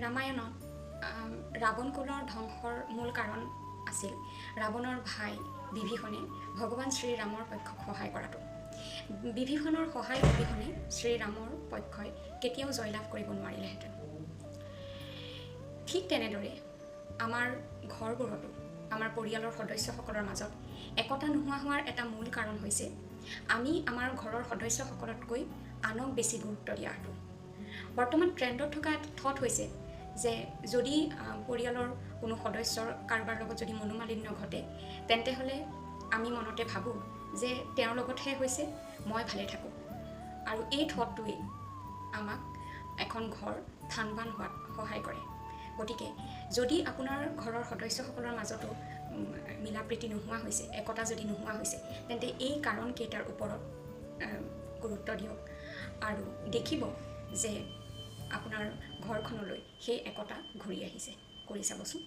ৰামায়ণত ৰাৱণ কুলৰ ধ্বংসৰ মূল কাৰণ আছিল ৰাৱণৰ ভাই বিভীষণে ভগৱান শ্ৰীৰামৰ পক্ষক সহায় কৰাটো। বিভীষণৰ সহায় অবিহনে শ্ৰীৰামৰ পক্ষই কেতিয়াও জয়লাভ কৰিব নোৱাৰিলেহেঁতেন। ঠিক তেনেদৰে আমাৰ ঘৰবোৰতো আমাৰ পৰিয়ালৰ সদস্যসকলৰ মাজত একতা নোহোৱা হোৱাৰ এটা মূল কাৰণ হৈছে আমি আমাৰ ঘৰৰ সদস্যসকলতকৈ আনক বেছি গুৰুত্ব দিয়াটো। বৰ্তমান ট্ৰেণ্ডত থকা এটা থট হৈছে যে যদি পৰিয়ালৰ কোনো সদস্যৰ কাৰোবাৰ লগত যদি মনোমালিন্য ঘটে তেন্তে হ'লে আমি মনতে ভাবোঁ যে তেওঁৰ লগতহে হৈছে, মই ভালে থাকোঁ। আৰু এই থটটোৱে আমাক এখন ঘৰ থানবান হোৱাত সহায় কৰে। গতিকে যদি আপোনাৰ ঘৰৰ সদস্যসকলৰ মাজতো মিলা প্ৰীতি নোহোৱা হৈছে, একতা যদি নোহোৱা হৈছে, তেন্তে এই কাৰণকেইটাৰ ওপৰত গুৰুত্ব দিয়ক আৰু দেখিব যে আপোনাৰ ঘৰখনলৈ সেই একতা ঘূৰি আহিছে। কৰি চাবচোন।